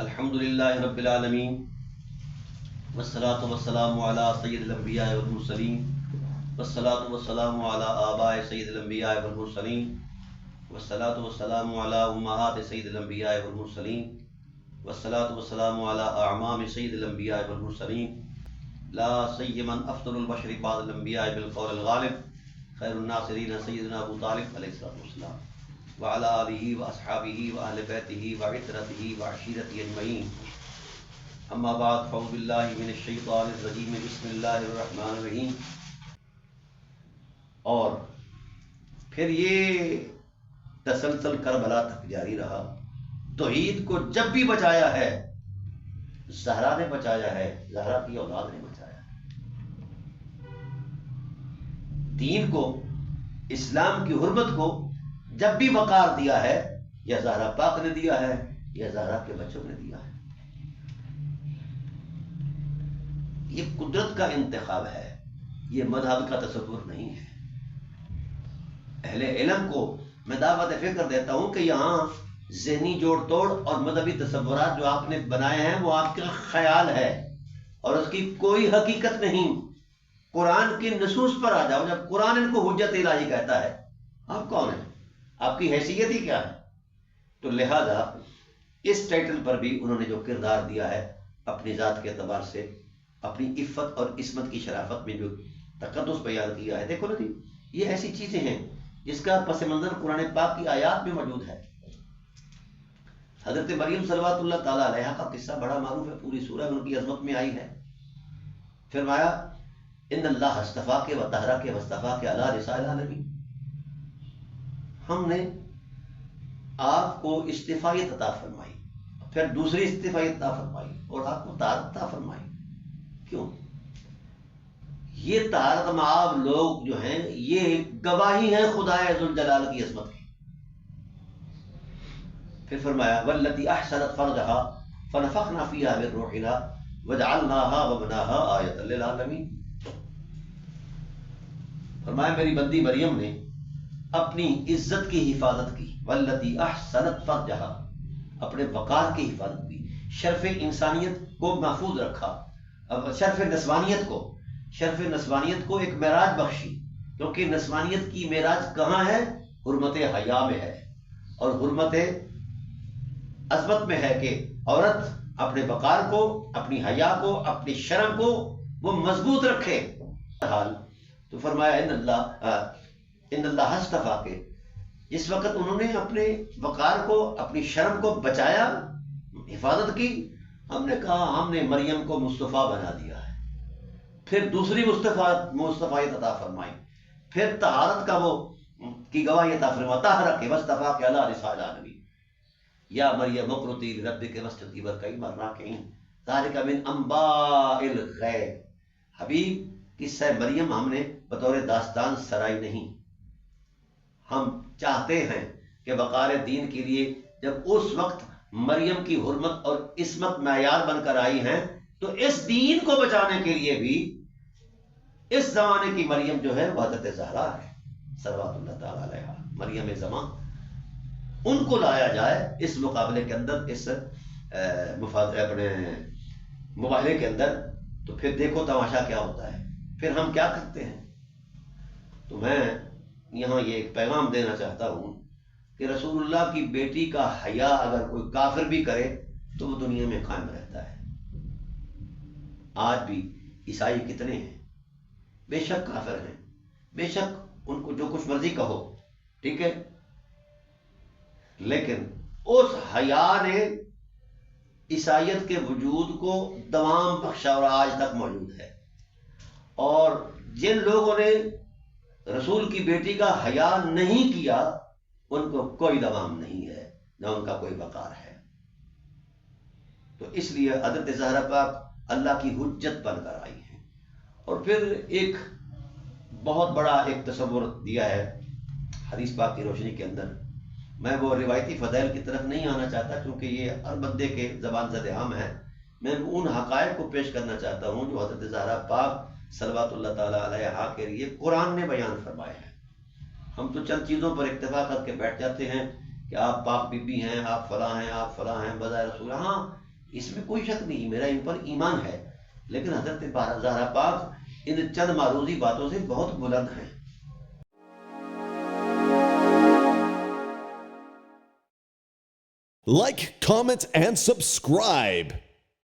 الحمدللہ رب العالمین والصلاة والسلام علی سید الانبیاء والمرسلین والصلاة والسلام علی آباء سید الانبیاء والمرسلین والصلاة والسلام علی امہات سید الانبیاء والمرسلین والصلاة والسلام علی اعمام سید الانبیاء والمرسلین لا سیما افضل البشر بعد الانبیاء بالقول الغالب خیر الناصرین سیدنا ابو طالب علیہ السلام وعلى آلہ واصحابہ واہل بیتہ وعترتہ وعشیرتہ اجمعین اما بعد فاعوذ باللہ من الشیطان الرجیم بسم اللہ الرحمن الرحیم۔ اور پھر یہ تسلسل کربلا تک جاری رہا۔ توحید کو جب بھی بچایا ہے زہرا نے بچایا ہے، زہرا کی اولاد نے بچایا ہے۔ دین کو، اسلام کی حرمت کو جب بھی وقار دیا ہے یا زہرا پاک نے دیا ہے یا زہرا کے بچوں نے دیا ہے۔ یہ قدرت کا انتخاب ہے، یہ مذہب کا تصور نہیں ہے۔ اہل علم کو میں دعوت فکر دیتا ہوں کہ یہاں ذہنی جوڑ توڑ اور مذہبی تصورات جو آپ نے بنائے ہیں وہ آپ کا خیال ہے اور اس کی کوئی حقیقت نہیں۔ قرآن کی نصوص پر آ جاؤ۔ جب قرآن ان کو حجت الہی کہتا ہے، آپ کون ہیں؟ آپ کی حیثیت ہی کیا ہے؟ تو لہذا اس ٹائٹل پر بھی انہوں نے جو کردار دیا ہے اپنی ذات کے اعتبار سے، اپنی عفت اور عصمت کی شرافت میں جو تقدس بیان کیا ہے، دیکھو نا جی، یہ ایسی چیزیں ہیں جس کا پس منظر قرآن پاک کی آیات میں موجود ہے۔ حضرت مریم صلوات اللہ تعالیٰ علیہا کا قصہ بڑا معروف ہے، پوری سورہ ان کی عظمت میں آئی ہے۔ فرمایا ان اللہ اصطفیٰ کے وطہرہ کے وصطفیٰ کے علی نساء العالمین، ہم نے آپ کو استفائیت عطا فرمائی، پھر دوسری استفائیت عطا فرمائی اور آپ کو طہارت عطا فرمائی۔ کیوں؟ یہ طہارت مآب لوگ جو ہیں یہ گواہی ہیں خدائے ذوالجلال کی عظمت کی۔ پھر فرمایا واللتی احسنت فرجہا فنفخنا فیہا من روحنا وجعلناہا وابناہا آیۃ للعالمین۔ فرمایا میری بندی مریم نے اپنی عزت کی حفاظت کی، واللتی احسنت فرجہا، اپنے وقار کی حفاظت کی، شرف انسانیت کو محفوظ رکھا، شرف نسوانیت کو ایک معراج بخشی، کیونکہ نسوانیت کی معراج کہاں ہے؟ حرمت حیا میں ہے، اور حرمت عظمت میں ہے کہ عورت اپنے وقار کو، اپنی حیا کو، اپنی شرم کو وہ مضبوط رکھے۔ تو فرمایا ان اللہ اصطفیٰ کے، جس وقت انہوں نے اپنے وقار کو، اپنی شرم کو بچایا، حفاظت کی، ہم نے کہا ہم نے مریم کو مصطفیٰ بنا دیا ہے۔ پھر دوسری مصطفیٰ عطا فرمائی، پھر طہارت کا وہ کی گواہی عطا فرمائی، طہرہ کے وصطفیٰ کے علی نساء العالمین، یا مریم اقنتی لربک واسجدی وارکعی مع الراکعین ذلک من انباء الغیب۔ حبیب قصہ مریم ہم نے بطور داستان سرائی نہیں، ہم چاہتے ہیں کہ وقار دین کے لیے جب اس وقت مریم کی حرمت اور عصمت معیار بن کر آئی ہیں تو اس دین کو بچانے کے لیے بھی اس زمانے کی مریم جو ہے وہ حضرت زہرا ہے صلوات اللہ تعالی علیہا، مریم زمان، ان کو لایا جائے اس مقابلے کے اندر، اس اپنے مباہلے کے اندر، تو پھر دیکھو تماشا کیا ہوتا ہے، پھر ہم کیا کرتے ہیں۔ تو میں یہاں یہ ایک پیغام دینا چاہتا ہوں کہ رسول اللہ کی بیٹی کا حیا اگر کوئی کافر بھی کرے تو وہ دنیا میں قائم رہتا ہے۔ آج بھی عیسائی کتنے ہیں، بے شک کافر ہیں، بے شک ان کو جو کچھ مرضی کہو، ٹھیک ہے، لیکن اس حیا نے عیسائیت کے وجود کو دوام بخشا اور آج تک موجود ہے۔ اور جن لوگوں نے رسول کی بیٹی کا حیا نہیں کیا ان کو کوئی دوام نہیں ہے، نہ ان کا کوئی وقار ہے۔ تو اس لیے حضرت زہرا پاک اللہ کی حجت بن کر آئی ہیں۔ اور پھر ایک بہت بڑا ایک تصور دیا ہے حدیث پاک کی روشنی کے اندر۔ میں وہ روایتی فضائل کی طرف نہیں آنا چاہتا کیونکہ یہ ہر بندے کے زبان زد عام ہے، میں ان حقائق کو پیش کرنا چاہتا ہوں جو حضرت زہرا پاک صلوات اللہ تعالیٰ علیہا کے لیے قرآن نے بیان فرمائے ہیں۔ ہم تو چند چیزوں پر اکتفا کر کے بیٹھ جاتے ہیں کہ آپ پاک بی بی ہیں، آپ فلاں ہیں، آپ فلاں ہیں بظاہر رسول، ہاں اس میں کوئی شک نہیں، میرا ان پر ایمان ہے، لیکن حضرت زہرا پاک ان چند معروضی باتوں سے بہت بلند ہیں. Like, comment, and subscribe.